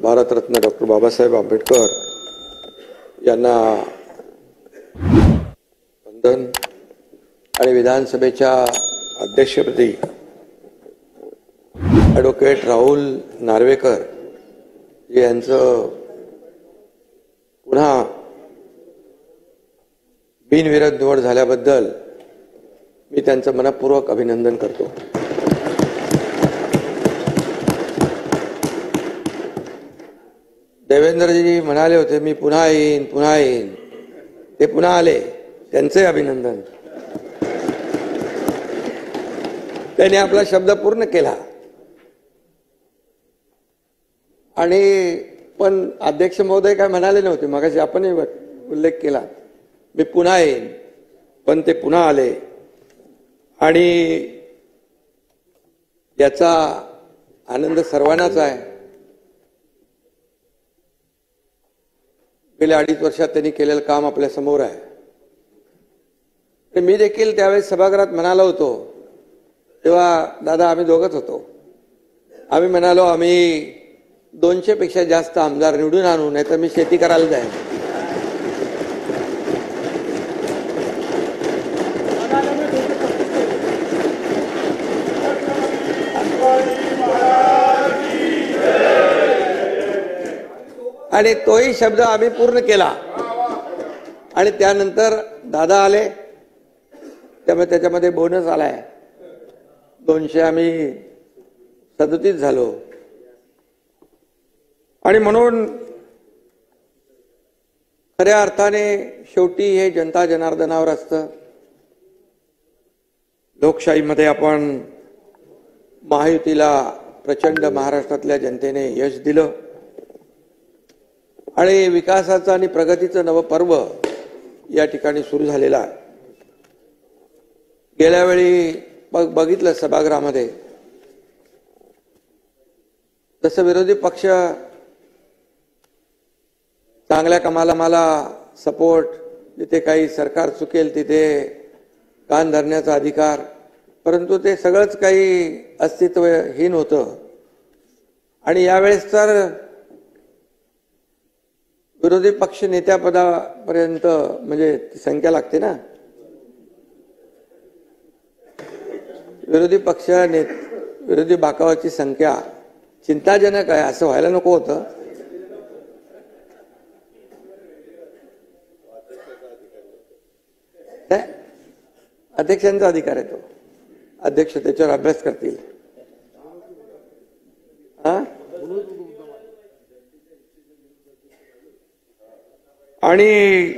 Bharat Ratna doctor Babasaheb Ambedkar यांना वंदन आणि विधानसभेच्या अध्यक्षपदी ॲडव्होकेट राहुल नार्वेकर यांचं पुन्हा बिनविरोध निवड झाल्याबद्दल मी त्यांचं मनपूर्वक अभिनंदन करतो। देवेंद्रजी म्हणाले होते मी पुन्हा येईन, ते पुन्हा आले, त्यांचे अभिनंदन। त्यांनी आपला शब्द पूर्ण केला आणि पण अध्यक्ष महोदय काय म्हणाले नव्हते, मगाशी आपणही उल्लेख केला, मी पुन्हा येईन, पण ते पुन्हा आले आणि याचा आनंद सर्वांनाच आहे। गेल्या 2.5 वर्षात त्यांनी केलेलं काम आपल्या समोर आहे। मी देखील त्यावेळेस सभागृहात म्हणालो होतो, तेव्हा दादा आम्ही दोघंच होतो, आम्ही म्हणालो आम्ही 200 पेक्षा जास्त आमदार निवडून आणू, नाही तर मी शेती करायला जाईन। आणि तोही शब्द आम्ही पूर्ण केला आणि त्यानंतर दादा आले, त्यामुळे त्याच्यामध्ये बोनस आलाय, 200 आम्ही 37 झालो। आणि म्हणून खऱ्या अर्थाने शेवटी हे जनता जनार्दनावर असतं। लोकशाहीमध्ये आपण महायुतीला प्रचंड महाराष्ट्रातल्या जनतेने यश दिलं आणि विकासाचं आणि प्रगतीचं नवं पर्व या ठिकाणी सुरू झालेलं आहे। गेल्या वेळी बघितलं सभागृहामध्ये जसं विरोधी पक्ष चांगल्या कामाला मला सपोर्ट, जिथे काही सरकार चुकेल तिथे कान धरण्याचा अधिकार, परंतु ते सगळंच काही अस्तित्वहीन होतं। आणि यावेळेस तर विरोधी पक्ष नेत्यापदापर्यंत म्हणजे संख्या लागते ना, विरोधी बाकावाची संख्या चिंताजनक आहे, असं व्हायला नको होतं। अध्यक्षांचा अधिकार आहे तो, अध्यक्ष त्याच्यावर अभ्यास करतील। आणि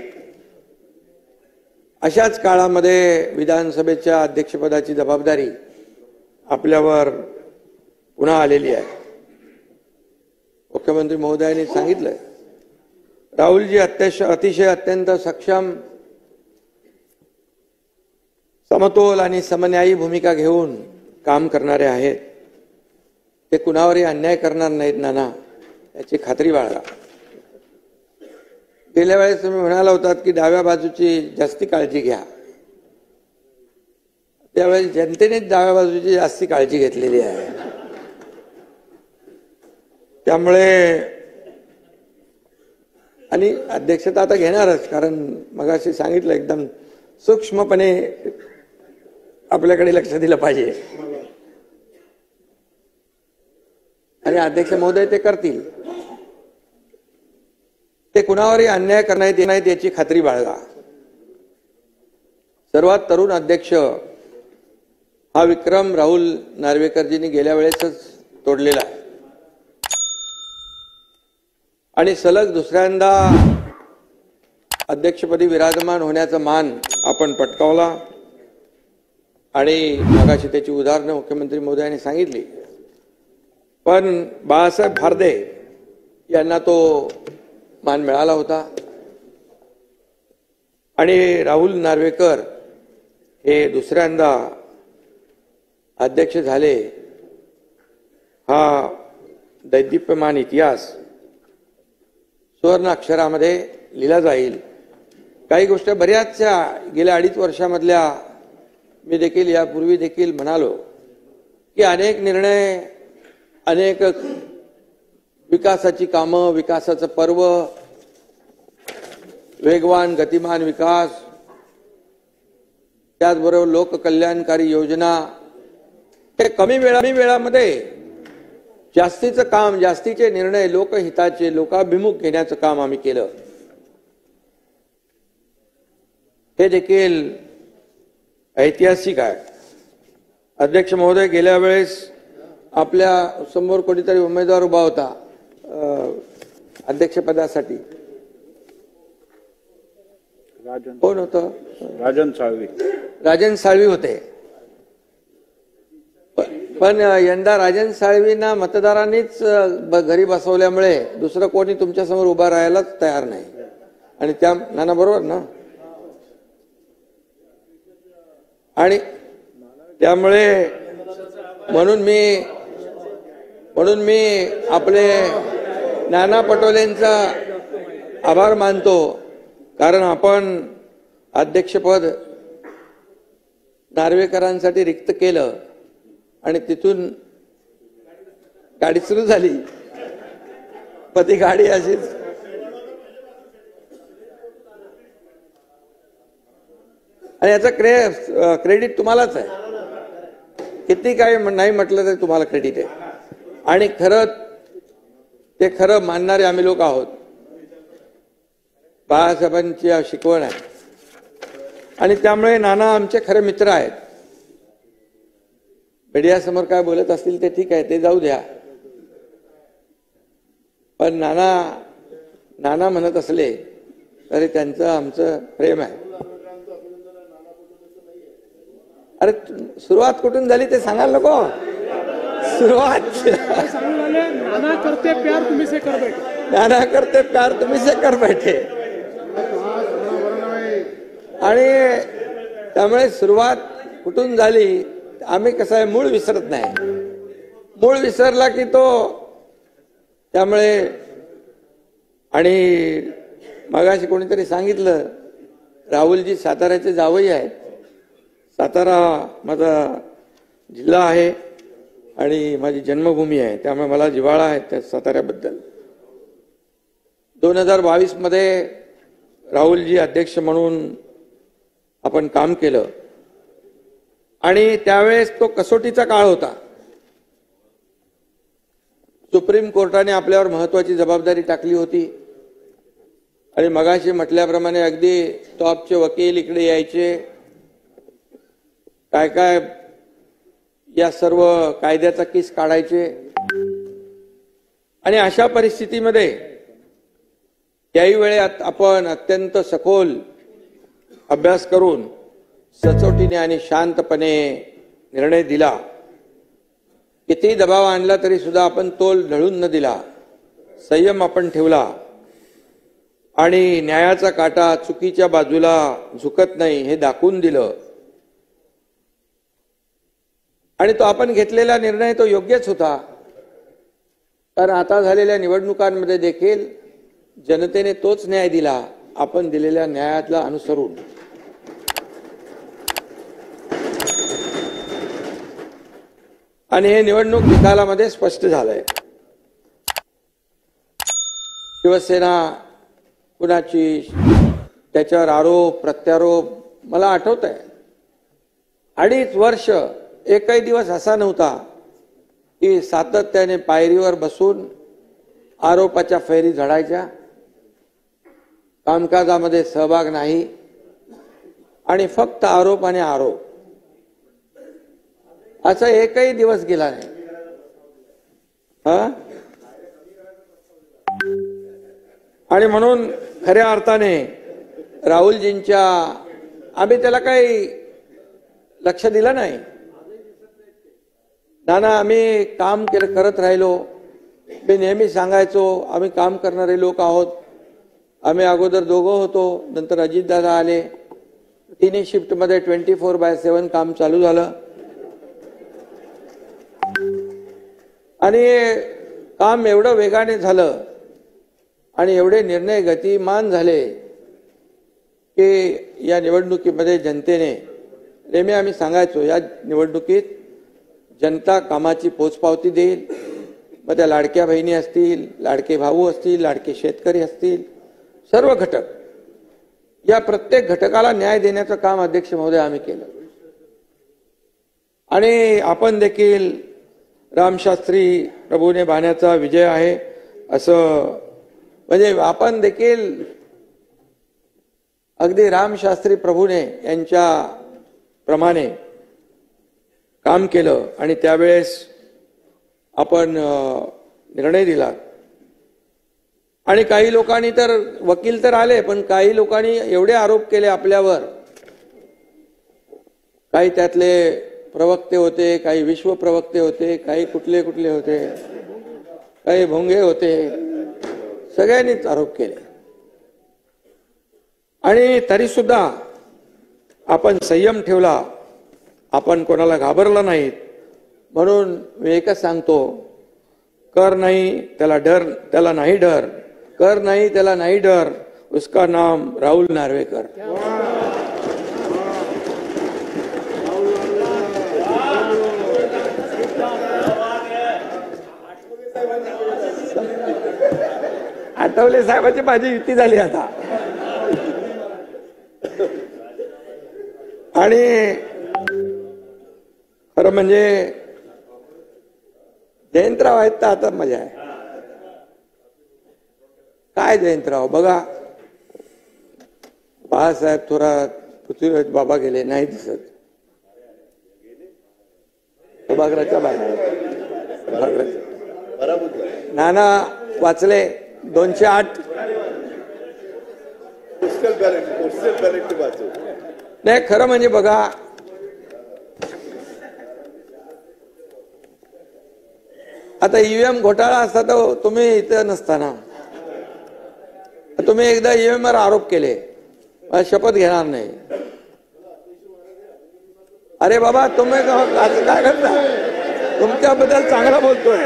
अशाच काळामध्ये विधानसभेच्या अध्यक्षपदाची जबाबदारी आपल्यावर पुन्हा आलेली आहे। मुख्यमंत्री महोदयांनी सांगितलं, राहुलजी अतिशय अत्यंत सक्षम, समतोल आणि समन्यायी भूमिका घेऊन काम करणारे आहेत, ते कुणावरही अन्याय करणार नाहीत नाना, याची खात्री बाळगा। गेल्या वेळेस तुम्ही म्हणाला होतात की डाव्या बाजूची जास्ती काळजी घ्या, त्यावेळेस जनतेनेच डाव्या बाजूची जास्ती काळजी घेतलेली आहे। त्यामुळे आणि अध्यक्षता आता घेणारच, कारण मगाशी सांगितलं एकदम सूक्ष्मपणे आपल्याकडे लक्ष दिलं पाहिजे आणि अध्यक्ष महोदय ते करतील। ते कुणावरही अन्याय करण्यात येत नाहीत याची खात्री बाळगा। सर्वात तरुण अध्यक्ष हा विक्रम राहुल नार्वेकरजींनी गेल्या वेळेसच तोडलेला आहे आणि सलग दुसऱ्यांदा अध्यक्षपदी विराजमान होण्याचा मान आपण पटकावला आणि मगाशी त्याची उदाहरणं मुख्यमंत्री महोदयांनी सांगितली। पण बाळासाहेब भारदे यांना तो मान मिळाला होता आणि राहुल नार्वेकर हे दुसऱ्यांदा अध्यक्ष झाले, हा दैदिप्यमान इतिहास सुवर्ण अक्षरामध्ये लिहिला जाईल। काही गोष्टी बऱ्याचशा गेल्या 2.5 वर्षामधल्या मी देखील यापूर्वी देखील म्हणालो की अनेक निर्णय, अनेक विकासाची कामं, विकासाचं पर्व, वेगवान गतिमान विकास, त्याचबरोबर लोककल्याणकारी योजना, हे कमी वेळामध्ये जास्तीचं काम, जास्तीचे निर्णय लोकहिताचे, लोकाभिमुख घेण्याचं काम आम्ही केलं. हे देखील ऐतिहासिक आहे. अध्यक्ष महोदय, गेल्या वेळेस आपल्या समोर कोणीतरी उमेदवार उभा होता अध्यक्षपदासाठी. कोण होतं? राजन साळवी होते. पण यंदा राजन साळवींना मतदारांनीच घरी बसवल्यामुळे दुसरं कोणी तुमच्या समोर उभा राहायलाच तयार नाही. आणि त्या नाना बरोबर ना. आणि त्यामुळे म्हणून मी आपले नाना पटोलेंचा आभार मानतो, कारण आपण अध्यक्षपद नार्वेकरांसाठी रिक्त केलं आणि तिथून गाडी सुरू झाली. पण ती गाडी अशीच आणि याचं क्रेडिट तुम्हालाच आहे. किती काय नाही म्हटलं तरी तुम्हाला क्रेडिट आहे. आणि खरं मानणारे आम्ही लोक आहोत. बाळासाहेबांची शिकवण आहे आणि त्यामुळे नाना आमचे खरे मित्र आहेत. मीडियासमोर काय बोलत असतील ते ठीक आहे, ते जाऊ द्या. पण नाना म्हणत असले तरी त्यांचं आमचं प्रेम आहे. अरे सुरुवात कुठून झाली ते सांगायला नको. सुरुवात नाना करते प्यार तुम्ही से कर बैठे, नाना करते प्यार तुम्ही से कर बैठे. आणि त्यामुळे सुरुवात कुठून झाली, आम्ही कसं आहे, मूळ विसरत नाही. मूळ विसरला की तो त्यामुळे. आणि मगाशी कोणीतरी सांगितलं, राहुलजी साताऱ्याचे जावई आहेत. सातारा माझा जिल्हा आहे आणि माझी जन्मभूमी आहे, त्यामुळे मला जिव्हाळा आहे त्या साताऱ्याबद्दल. 2022 मध्ये राहुलजी अध्यक्ष म्हणून आपण काम केलं आणि त्यावेळेस तो कसोटीचा काळ होता. सुप्रीम कोर्टाने आपल्यावर महत्वाची जबाबदारी टाकली होती आणि मगाशी म्हटल्याप्रमाणे अगदी टॉपचे वकील इकडे यायचे, काय या सर्व कायद्याचा किस काढायचे. आणि अशा परिस्थितीमध्ये त्याही वेळेत आपण अत्यंत सखोल अभ्यास करून सचोटीने आणि शांतपणे निर्णय दिला. किती दबाव आणला तरी सुद्धा आपण तोल ढळून न दिला, संयम आपण ठेवला आणि न्यायाचा काटा चुकीच्या बाजूला झुकत नाही हे दाखवून दिलं. आणि तो आपण घेतलेला निर्णय तो योग्यच होता, कारण आता झालेल्या निवडणुकांमध्ये देखील जनतेने तोच न्याय दिला, आपण दिलेल्या न्यायाला अनुसरून. आणि हे निवडणूक निकालामध्ये स्पष्ट झालंय. शिवसेना कुणाची, त्याच्यावर आरोप प्रत्यारोप. मला आठवत आहे 2.5 वर्ष एकही दिवस असा नव्हता की सातत्याने पायरीवर बसून आरोपाच्या फैरी झडायच्या, कामकाजामध्ये सहभाग नाही आणि फक्त आरोप आणि आरोप. असा एकही दिवस गेला नाही. आणि म्हणून खऱ्या अर्थाने राहुलजींच्या आम्ही त्याला काही लक्ष दिलं नाही. नाना आम्ही काम करत राहिलो. मी नेहमी सांगायचो आम्ही काम करणारे लोक आहोत. आम्ही अगोदर दोघं होतो, नंतर अजितदादा आले. तिन्ही शिफ्टमध्ये 24/7 काम चालू झालं आणि काम एवढं वेगाने झालं आणि एवढे निर्णय गतिमान झाले की या निवडणुकीमध्ये जनतेने, नेहमी आम्ही सांगायचो या निवडणुकीत जनता कामाची पोचपावती देईल, मग त्या लाडक्या बहिणी असतील, लाडके भाऊ असतील, लाडके शेतकरी असतील, सर्व घटक, या प्रत्येक घटकाला न्याय देण्याचं काम अध्यक्ष महोदय आम्ही केलं. आणि आपण देखील रामशास्त्री प्रभूने बाण्याचा विजय आहे असं, म्हणजे आपण देखील अगदी रामशास्त्री प्रभूने यांच्या प्रमाणे काम केलं. आणि त्यावेळेस आपण निर्णय दिला. आणि काही लोकांनी तर, वकील तर आले, पण काही लोकांनी एवढे आरोप केले आपल्यावर, काही त्यातले प्रवक्ते होते, काही विश्व प्रवक्ते होते, काही कुठले कुठले होते, काही भोंगे होते, सगळ्यांनीच आरोप केले. आणि तरी सुद्धा आपण संयम ठेवला, आपण कोणाला घाबरलं नाहीत. म्हणून मी एकच सांगतो, कर नाही त्याला डर, त्याला नाही डर, कर नाही त्याला नाही डर, उसका नाम राहुल नार्वेकर. आठवले साहेबांची माझी युती झाली आता. आणि खरं म्हणजे जयंतराव आहेत तर आता मजा आहे. काय जयंतराव बघा, बाळासाहेब थोरात, पृथ्वीराज बाबा गेले, नाही दिसत. सभागृहाच्या बाहेर नाना वाचले 208. नाही खरं म्हणजे बघा, आता ईव्हीएम घोटाळा असता तर तुम्ही इथं नसताना. तुम्ही एकदा ईव्हीएम वर आरोप केले, शपथ घेणार नाही. अरे बाबा तुम्ही काय करता, तुमच्याबद्दल चांगला बोलतोय.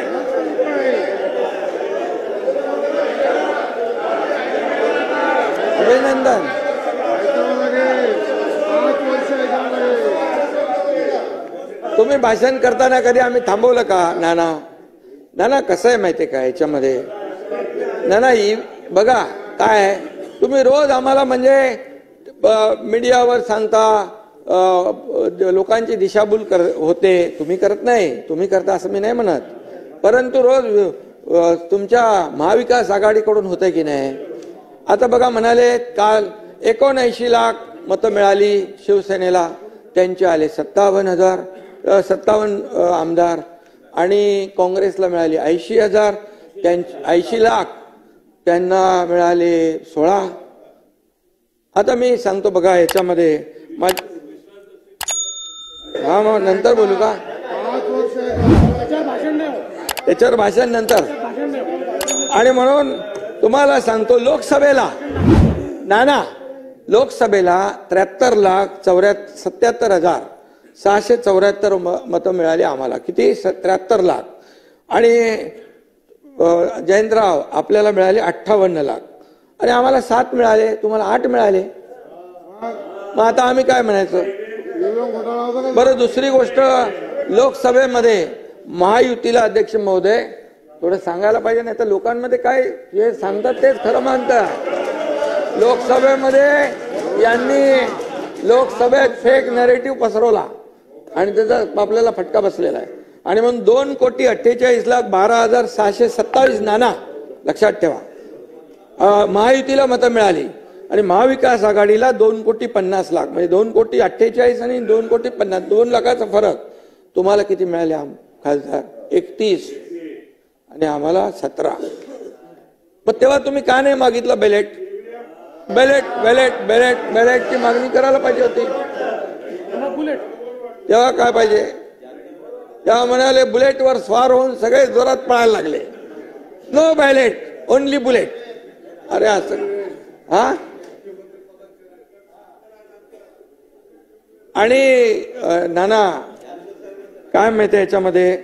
अभिनंदन. तुम्ही भाषण करताना कधी आम्ही थांबवलं का? नाना नाना कसं आहे माहितीये का याच्यामध्ये, नाना बघा काय आहे, तुम्ही रोज आम्हाला म्हणजे मीडियावर सांगता, लोकांची दिशाभूल होते. तुम्ही करत नाही, तुम्ही करता असं मी नाही म्हणत, परंतु रोज तुमच्या महाविकास आघाडीकडून होते की नाही. आता बघा म्हणाले काल 79 लाख मतं मिळाली शिवसेनेला, त्यांचे आले 57 आमदार, आणि काँग्रेसला मिळाली 80,000, 80 लाख त्यांना मिळाले 16. आता मी सांगतो बघा याच्यामध्ये, हा मग नंतर बोलू का, त्याच्यावर भाषण नंतर. आणि म्हणून तुम्हाला सांगतो, लोकसभेला नाना, लोकसभेला 73,77,674 मतं मिळाली आम्हाला. किती? 73 लाख. आणि जयंतराव आपल्याला मिळाले 58 लाख, आणि आम्हाला 7 मिळाले, तुम्हाला 8 मिळाले. मग आता आम्ही काय म्हणायचं बरं? दुसरी गोष्ट, लोकसभेमध्ये महायुतीला अध्यक्ष महोदय थोडं सांगायला पाहिजे, नाही तर लोकांमध्ये काय जे सांगतात तेच खरं मानतात. लोकसभेमध्ये यांनी लोकसभेत फेक नॅरेटिव्ह पसरवला आणि त्याचा आपल्याला फटका बसलेला आहे. आणि म्हणून 2,48,12,627 नाना लक्षात ठेवा महायुतीला मतं मिळाली, आणि महाविकास आघाडीला 2,50,00,000, म्हणजे 2,48,00,000 आणि 2,50,00,000, 2 लाखाचा फरक. तुम्हाला किती मिळाले खासदार? 31, आणि आम्हाला 17. मग तेव्हा तुम्ही का नाही मागितलं बॅलेट? बॅलेटची मागणी करायला पाहिजे होती. तेव्हा काय पाहिजे? तेव्हा म्हणाले बुलेटवर स्वार होऊन सगळे जोरात पळायला लागले. No ballot, only bullet. अरे असं हा. आणि नाना काय माहिती याच्यामध्ये,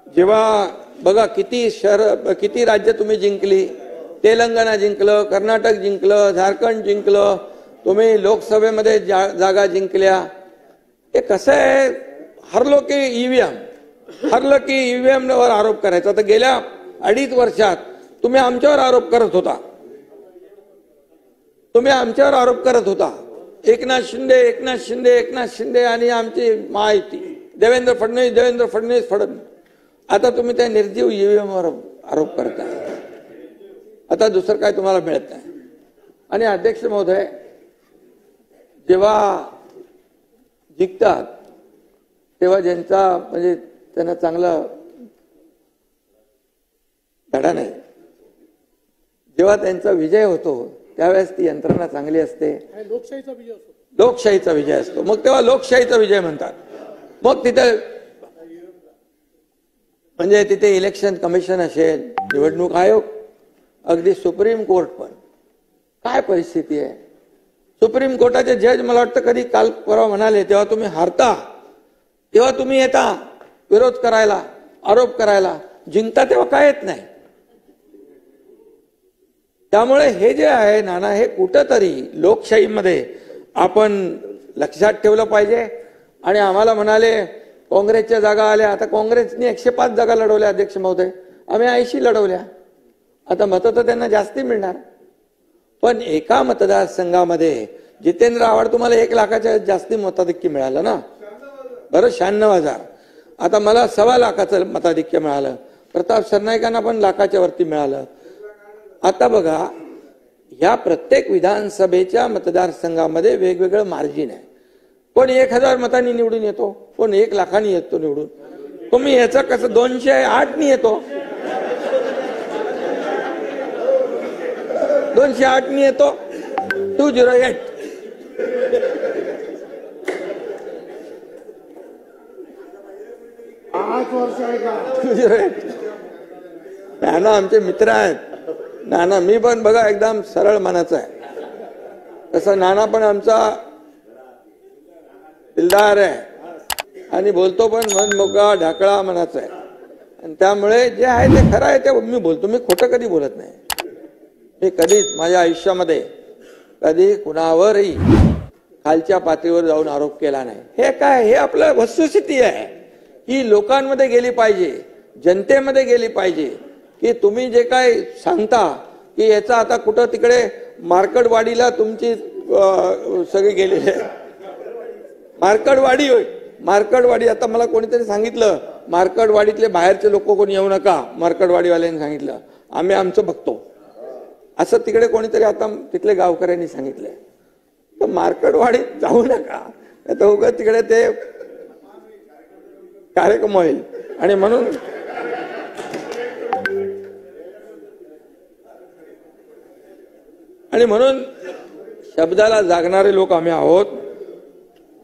जेव्हा बघा किती राज्य तुम्ही जिंकली, तेलंगणा जिंकलं, कर्नाटक जिंकलं, झारखंड जिंकलं, तुम्ही लोकसभेमध्ये जागा जिंकल्या. हे कसं आहे, हरलो की ईव्हीएम, ठरलं की ईव्हीएम वर आरोप करायचा. तर गेल्या 2.5 वर्षात तुम्ही आमच्यावर आरोप करत होता. तुम्ही आमच्यावर आरोप करत होता. एकनाथ शिंदे आणि आमची महायुती, देवेंद्र फडणवीस. आता तुम्ही त्या निर्जीव ईव्हीएम वर आरोप करताय. आता दुसरं काय तुम्हाला मिळत नाही. आणि अध्यक्ष महोदय, जेव्हा जिंकतात तेव्हा ज्यांचा म्हणजे त्यांना चांगला धडा नाही, जेव्हा त्यांचा विजय होतो त्यावेळेस ती यंत्रणा चांगली असते, लोकशाहीचा विजय असतो. लोकशाहीचा विजय असतो. मग तेव्हा लोकशाहीचा विजय म्हणतात. मग तिथे म्हणजे तिथे इलेक्शन कमिशन असेल, निवडणूक आयोग, अगदी सुप्रीम कोर्ट पण. काय परिस्थिती आहे. सुप्रीम कोर्टाचे जज मला वाटतं कधी काल परवा म्हणाले, तेव्हा तुम्ही हारता तेव्हा तुम्ही येता विरोध करायला, आरोप करायला, जिंकता तेव्हा काय येत नाही. त्यामुळे हे जे आहे नाना, हे कुठंतरी लोकशाहीमध्ये आपण लक्षात ठेवलं पाहिजे. आणि आम्हाला म्हणाले काँग्रेसच्या जागा आल्या. आता काँग्रेसने 105 जागा लढवल्या अध्यक्ष महोदय, आम्ही 80 लढवल्या. आता मतं तर त्यांना जास्ती मिळणार. पण एका मतदारसंघामध्ये जितेंद्र आव्हाड तुम्हाला 1 लाखाच्या जास्ती मताधिक्य मिळालं ना. बरं, 96,000. आता मला 1.25 लाखाचं मताधिक्य मिळालं. प्रताप सरनाईकांना पण लाखाच्या वरती मिळालं. आता बघा, ह्या प्रत्येक विधानसभेच्या मतदारसंघामध्ये वेगवेगळं मार्जिन आहे. कोण 1000 मतांनी निवडून येतो, कोण 1 लाखांनी येतो निवडून. तुम्ही याचं कसं 208 नी येतो, 208 नी येतो, 208. नाना आमचे मित्र आहेत. नाना, मी पण बघा एकदम सरळ मनाचा आहे. तसं नाना पण आमचा दिलदार आहे आणि बोलतो पण मन मोकळा ढाकळा मनाचा आहे. आणि त्यामुळे जे आहे ते खरं आहे ते मी बोलतो. मी खोटं कधी बोलत नाही. मी कधीच माझ्या आयुष्यामध्ये कधी कुणावरही खालच्या पातळीवर जाऊन आरोप केला नाही. हे काय, हे आपलं वस्तुस्थिती आहे. ही लोकांमध्ये गेली पाहिजे, जनतेमध्ये गेली पाहिजे की तुम्ही जे काय सांगता की याचा आता कुठं तिकडे मार्कडवाडीला तुमची सगळी गेलेली आहे. मार्कडवाडी होय, मार्कडवाडी. आता मला कोणीतरी सांगितलं मार्कडवाडीतले बाहेरचे लोक कोणी येऊ नका, मार्कडवाडीवाल्यांनी सांगितलं. आम्ही आमचं बघतो असं तिकडे कोणीतरी आता तिथले गावकऱ्यांनी सांगितलंय. तर मार्कडवाडीत जाऊ नका, तर उगाच तिकडे ते कार्यक्रम होईल. आणि म्हणून शब्दाला जागणारे लोक आम्ही आहोत.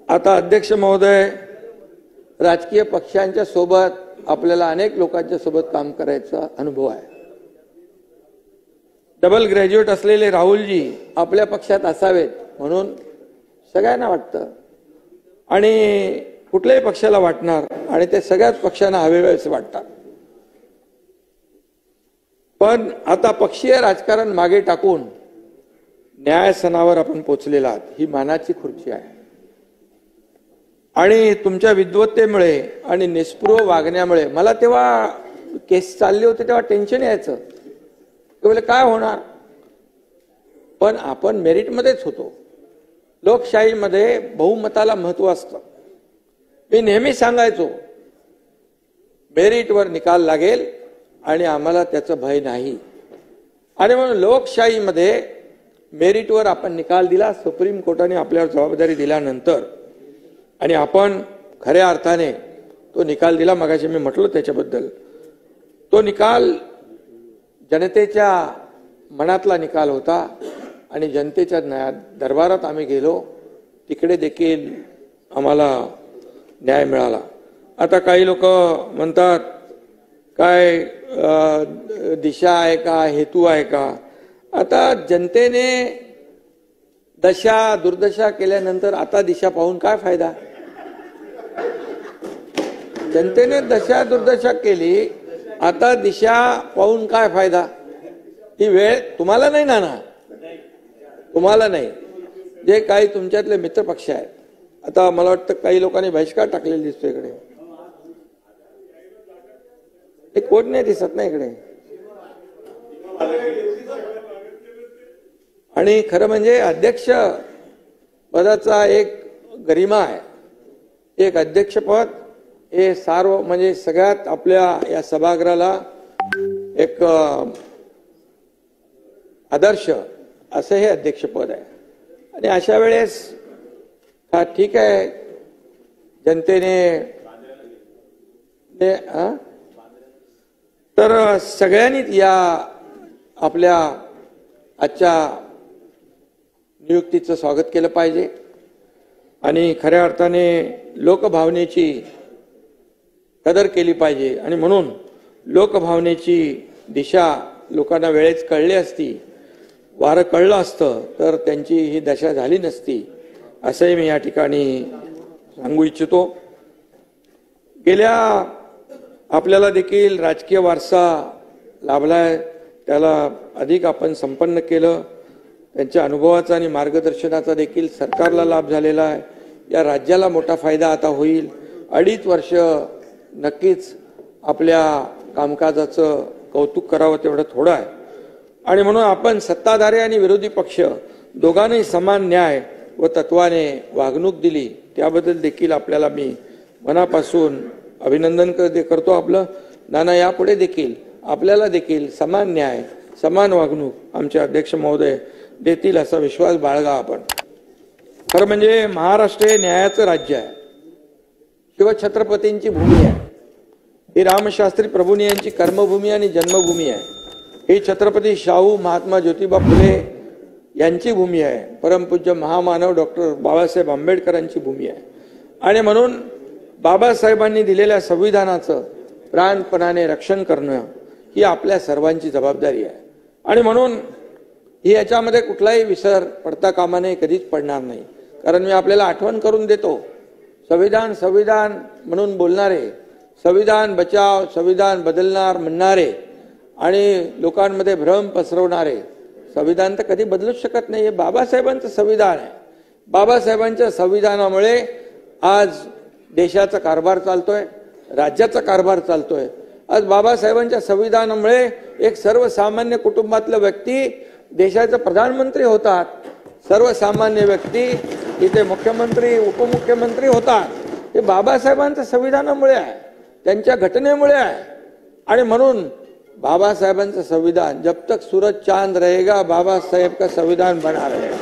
आता अध्यक्ष महोदय, राजकीय पक्षांच्या सोबत आपल्याला अनेक लोकांच्या सोबत काम करायचा अनुभव आहे. डबल ग्रॅज्युएट असलेले राहुलजी आपल्या पक्षात असावेत म्हणून सगळ्यांना वाटतं आणि कुठल्याही पक्षाला वाटणार आणि ते सगळ्याच पक्षांना हवे वाटतात. पण आता पक्षीय राजकारण मागे टाकून न्यायसनावर आपण पोचलेला आहात. ही मानाची खुर्ची आहे. आणि तुमच्या विद्वत्तेमुळे आणि निस्पृह वागण्यामुळे मला तेव्हा केस चालली होती तेव्हा टेन्शन यायचं की काय होणार. पण आपण मेरिटमध्येच होतो. लोकशाहीमध्ये बहुमताला महत्व असतं. मी नेहमी सांगायचो मेरिटवर निकाल लागेल आणि आम्हाला त्याचं भय नाही. आणि म्हणून लोकशाहीमध्ये मेरिटवर आपण निकाल दिला. सुप्रीम कोर्टाने आपल्यावर जबाबदारी दिल्यानंतर आणि आपण खऱ्या अर्थाने तो निकाल दिला. मगाशी मी म्हटलं त्याच्याबद्दल. तो निकाल जनतेच्या मनातला निकाल होता आणि जनतेच्या दरबारात आम्ही गेलो. तिकडे देखील आम्हाला न्याय मिळाला. आता काही लोक म्हणतात काय दिशा आहे का, हेतू आहे का. आता जनतेने दशा दुर्दशा केल्यानंतर आता दिशा पाहून काय फायदा. जनतेने दशा दुर्दशा केली, आता दिशा पाहून काय फायदा. ही वेळ तुम्हाला नाही ना, तुम्हाला नाही. जे काही तुमच्यातले मित्रपक्ष आहेत, आता मला वाटतं काही लोकांनी बहिष्कार टाकलेला दिसतो इकडे. हे कोण नाही दिसत ना इकडे. आणि खरं म्हणजे अध्यक्ष पदाचा एक गरिमा आहे. एक अध्यक्षपद हे सार्व म्हणजे सगळ्यात आपल्या या सभागृहाला एक आदर्श असं हे अध्यक्षपद आहे. आणि अशा वेळेस हा ठीक आहे, जनतेने तर सगळ्यांनीच या आपल्या आजच्या नियुक्तीचं स्वागत केलं पाहिजे आणि खऱ्या अर्थाने लोकभावनेची कदर केली पाहिजे. आणि म्हणून लोकभावनेची दिशा लोकांना वेळेच कळली असती, वारं कळलं असतं तर त्यांची ही दशा झाली नसती, असंही मी या ठिकाणी सांगू इच्छितो. गेल्या आपल्याला देखील राजकीय वारसा लाभलाय, त्याला अधिक आपण संपन्न केलं. त्यांच्या अनुभवाचा आणि मार्गदर्शनाचा देखील सरकारला लाभ झालेला आहे. या राज्याला मोठा फायदा आता होईल. 2.5 वर्ष नक्कीच आपल्या कामकाजाचं कौतुक करावं तेवढं थोडं आहे. आणि म्हणून आपण सत्ताधारी आणि विरोधी पक्ष दोघांनाही समान न्याय व तत्वाने वागणूक दिली, त्याबद्दल देखील आपल्याला मी मनापासून अभिनंदन करतो आपलं. नाना यापुढे देखील आपल्याला देखील समान न्याय समान वागणूक आमचे अध्यक्ष महोदय देतील असा विश्वास बाळगा आपण. खरं म्हणजे महाराष्ट्र हे न्यायाचं राज्य आहे, शिवछत्रपतींची भूमी आहे. ही रामशास्त्री प्रभूंनी यांची कर्मभूमी आणि जन्मभूमी आहे. ही छत्रपती शाहू महात्मा ज्योतिबा फुले यांची भूमी आहे. परमपूज्य महामानव डॉक्टर बाबासाहेब आंबेडकरांची भूमी आहे. आणि म्हणून बाबासाहेबांनी दिलेल्या संविधानाचं प्राणपणाने रक्षण करणं ही आपल्या सर्वांची जबाबदारी आहे. आणि म्हणून ही याच्यामध्ये कुठलाही विसर पडता कामा नये, कधीच पडणार नाही. कारण मी आपल्याला आठवण करून देतो, संविधान संविधान म्हणून बोलणारे, संविधान बचाव संविधान बदलणार म्हणणारे आणि लोकांमध्ये भ्रम पसरवणारे, संविधान तर कधी बदलूच शकत नाही. हे बाबासाहेबांचं संविधान आहे. बाबासाहेबांच्या संविधानामुळे आज देशाचा कारभार चालतोय, राज्याचा कारभार चालतोय. आज बाबासाहेबांच्या संविधानामुळे एक सर्वसामान्य कुटुंबातला व्यक्ती देशाचे प्रधानमंत्री होतात, सर्वसामान्य व्यक्ती इथे मुख्यमंत्री उपमुख्यमंत्री होतात. हे बाबासाहेबांच्या संविधानामुळे आहे, त्यांच्या घटनेमुळे आहे. आणि म्हणून बाबासाहेबांचं संविधान, जब तक सूरज चांद रहेगा बाबा साहेब का संविधान बना रहेगा.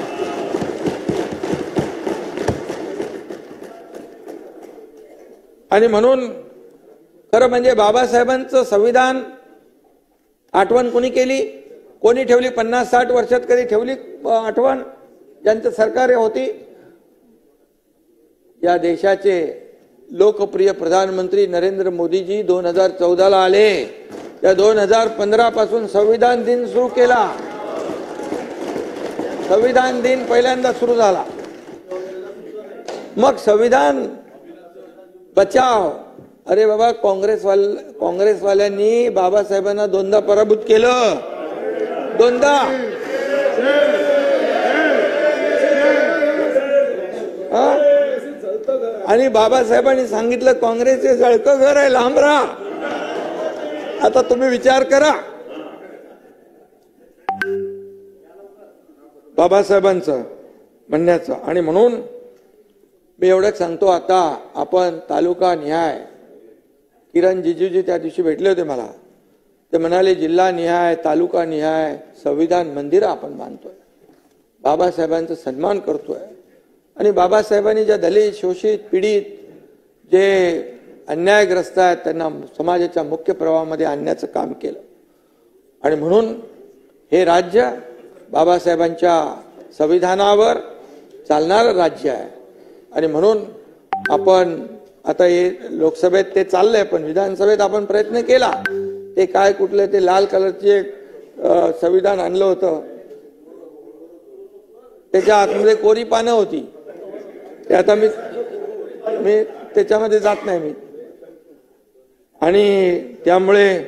आणि म्हणून खरं म्हणजे बाबासाहेबांचं संविधान आठवण कोणी केली, कोणी ठेवली? 50-60 वर्षात कधी ठेवली आठवण? ज्यांचं सरकार होती, या देशाचे लोकप्रिय प्रधानमंत्री नरेंद्र मोदीजी 2014ला आले. त्या 2015 पासून संविधान दिन सुरू केला. संविधान दिन पहिल्यांदा सुरू झाला. मग संविधान बचाव, अरे बाबा काँग्रेसवाल्यांनी बाबासाहेबांना 2दा पराभूत केलं, 2दा. आणि बाबासाहेबांनी सांगितलं काँग्रेसचे जळकं घर आहे, लांब राहा. आता तुम्ही विचार करा बाबासाहेबांचं म्हणण्याचं. आणि म्हणून मी एवढंच सांगतो, आता आपण तालुका निहाय, किरण जिजूजी त्या दिवशी भेटले होते मला, ते म्हणाले जिल्हा निहाय तालुका निहाय संविधान मंदिर आपण बांधतोय, बाबासाहेबांचा सन्मान करतोय. आणि बाबासाहेबांनी ज्या दलित शोषित पीडित जे अन्यायग्रस्त आहेत त्यांना समाजाच्या मुख्य प्रवाहामध्ये आणण्याचं काम केलं. आणि म्हणून हे राज्य बाबासाहेबांच्या संविधानावर चालणारं राज्य आहे. आणि म्हणून आपण आता हे लोकसभेत ते चाललंय, पण विधानसभेत आपण प्रयत्न केला. ते काय कुठले ते लाल कलरचे एक संविधान आणलं होतं, त्याच्या आतमध्ये कोरी पानं होती. ते आता मी त्याच्यामध्ये जात नाही मी. आणि त्यामुळे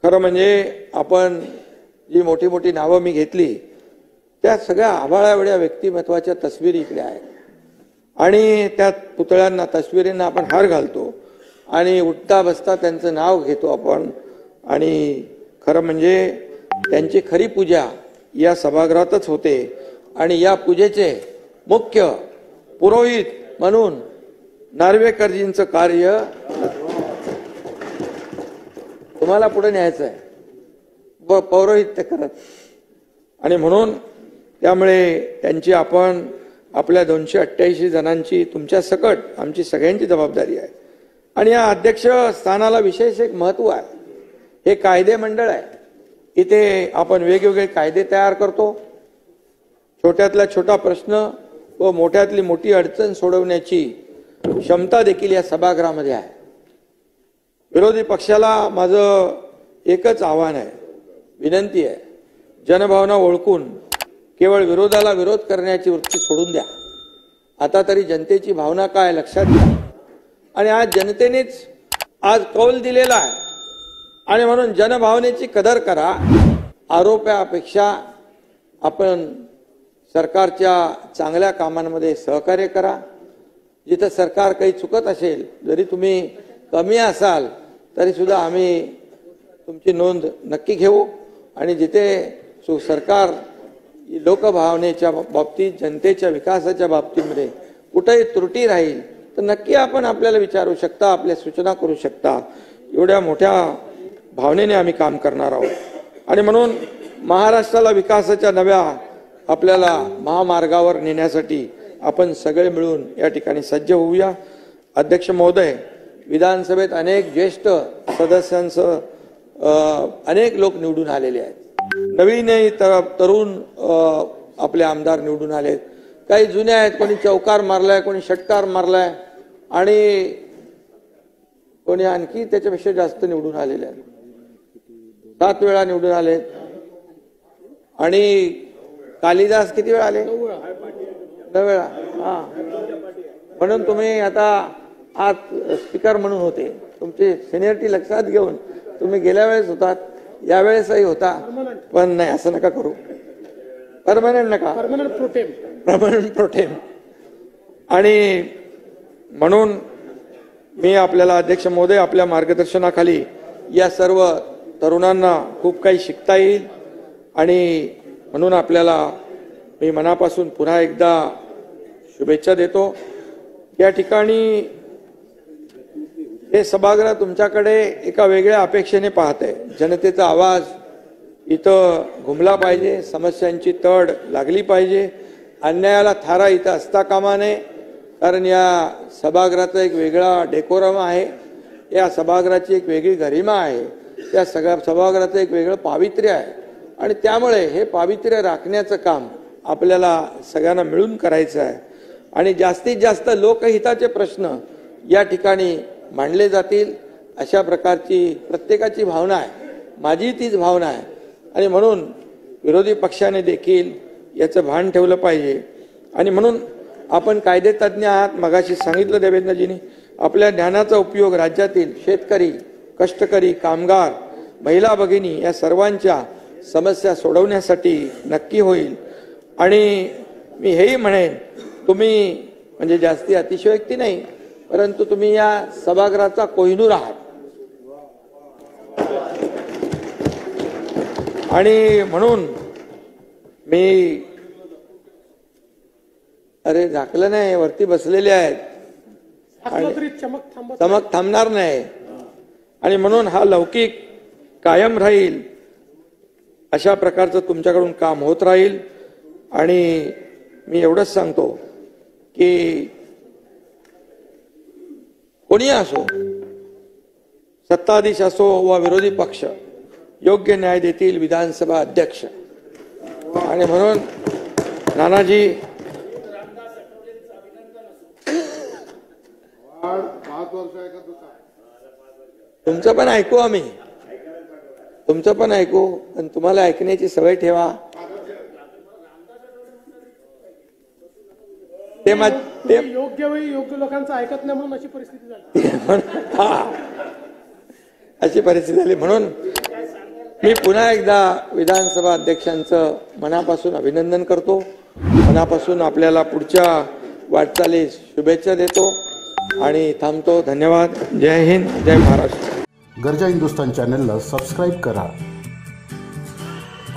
खरं म्हणजे आपण जी मोठी मोठी नावं मी घेतली त्या सगळ्या आभाळाएवढ्या व्यक्तिमत्वाच्या तस्वीरी इकडे आहेत. आणि त्या पुतळ्यांना तस्वीरींना आपण हार घालतो. आणि उठता बसता त्यांचं नाव घेतो आपण. आणि खरं म्हणजे त्यांची खरी पूजा या सभागृहातच होते. आणि या पूजेचे मुख्य पुरोहित म्हणून नार्वेकरजींचं कार्य तुम्हाला पुढे न्यायचं आहे, पौरोहित्य करत. आणि म्हणून त्यामुळे त्यांची आपण आपल्या 288 जणांची तुमच्या सकट आमची सगळ्यांची जबाबदारी आहे. आणि या अध्यक्ष स्थानाला विशेष एक महत्व आहे. हे कायदे मंडळ आहे. इथे आपण वेगवेगळे कायदे तयार करतो. छोट्यातला छोटा प्रश्न व मोठ्यातली मोठी अडचण सोडवण्याची क्षमता देखील या सभागृहामध्ये आहे. विरोधी पक्षाला माझं एकच आव्हान आहे, विनंती आहे, जनभावना ओळखून केवळ विरोधाला विरोध करण्याची वृत्ती सोडून द्या. आता तरी जनतेची भावना काय लक्षात घ्या. आणि आज जनतेनेच आज कौल दिलेला आहे. आणि म्हणून जनभावनेची कदर करा. आरोपापेक्षा आपण सरकारच्या चांगल्या कामांमध्ये सहकार्य करा. जिथं सरकार काही चुकत असेल, जरी तुम्ही कमी असाल तरी सुद्धा आम्ही तुमची नोंद नक्की घेऊ. आणि जिथे सरकार लोकभावनेच्या बाबतीत, जनतेच्या विकासाच्या बाबतीमध्ये कुठेही त्रुटी राहील तर नक्की आपण आपल्याला विचारू शकता, आपल्या सूचना करू शकता. एवढ्या मोठ्या भावनेने आम्ही काम करणार आहोत. आणि म्हणून महाराष्ट्राला विकासाच्या नव्या आपल्याला महामार्गावर नेण्यासाठी आपण सगळे मिळून या ठिकाणी सज्ज होऊया. अध्यक्ष महोदय, विधानसभेत अनेक ज्येष्ठ सदस्यांसह अनेक लोक निवडून आलेले आहेत. नवीनही तरुण आपले आमदार निवडून आलेत. काही जुने आहेत, कोणी चौकार मारलाय, कोणी षटकार मारलाय आणि कोणी आणखी त्याच्यापेक्षा जास्त निवडून आलेले आहेत. 7 वेळा निवडून आलेत. आणि कालिदास किती वेळा आले? 9 वेळा. हा, म्हणून तुम्ही आता आज स्पीकर म्हणून होते. तुमची सिनियरिटी लक्षात घेऊन तुम्ही गेल्या वेळेस होतात, यावेळेसही होता. पण नाही, असं नका करू. परमनंट नका, परमनंट प्रोटेम. आणि म्हणून मी आपल्याला अध्यक्ष महोदय, आपल्या मार्गदर्शनाखाली या सर्व तरुणांना खूप काही शिकता येईल. आणि म्हणून आपल्याला मी मनापासून पुन्हा एकदा शुभेच्छा देतो. या ठिकाणी हे सभागृह तुमच्याकडे एका वेगळ्या अपेक्षेने पाहते. जनतेचा आवाज इथं घुमला पाहिजे, समस्यांची तड लागली पाहिजे, अन्यायाला थारा इथं असता कामा नये. कारण या सभागृहाचा एक वेगळा डेकोरम आहे, या सभागृहाची एक वेगळी गरिमा आहे, त्या सगळ्या सभागृहाचं एक वेगळं पावित्र्य आहे. आणि त्यामुळे हे पावित्र्य राखण्याचं काम आपल्याला सगळ्यांना मिळून करायचं आहे. आणि जास्तीत जास्त लोकहिताचे प्रश्न या ठिकाणी मांडले जातील अशा प्रकारची प्रत्येकाची भावना आहे. माझी तीच भावना आहे. आणि म्हणून विरोधी पक्षाने देखील याचं भान ठेवलं पाहिजे. आणि म्हणून आपण कायदेतज्ञ आहात, मगाशी सांगितलं देवेंद्रजींनी. आपल्या ज्ञानाचा उपयोग राज्यातील शेतकरी, कष्टकरी, कामगार, महिला भगिनी या सर्वांच्या समस्या सोडवण्यासाठी नक्की होईल. आणि मी हेही म्हणेन, तुम्ही म्हणजे जास्ती अतिशयोक्ती नाही, परंतु तुम्ही या सभागृहाचा कोहिनूर आहात. आणि म्हणून मी अरे झाकलं नाही, वरती बसलेले आहेत, चमक थांबणार नाही. आणि म्हणून हा लौकिक कायम राहील अशा प्रकारचं तुमच्याकडून काम होत राहील. आणि मी एवढंच सांगतो की कोणी असो, सत्ताधीश असो वा विरोधी पक्ष, योग्य न्याय देतील विधानसभा अध्यक्ष. आणि म्हणून नानाजी, तुमचं पण ऐकू, आम्ही तुमचं पण ऐकू, पण तुम्हाला ऐकण्याची सवय ठेवा. ते योग्य वेळी योग्य लोकांचं ऐकत नाही म्हणून अशी परिस्थिती झाली. अशी परिस्थिती झाली. म्हणून मी पुन्हा एकदा विधानसभा अध्यक्षांचं मनापासून अभिनंदन करतो. मनापासून आपल्याला पुढच्या वाटचालीस शुभेच्छा देतो. आणि थांबतो. धन्यवाद. जय हिंद, जय महाराष्ट्र. गर्जा हिंदुस्तान चॅनलला सबस्क्राईब करा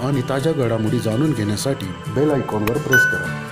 आणि ताज्या घडामोडी जाणून घेण्यासाठी बेल आयकॉनवर प्रेस करा.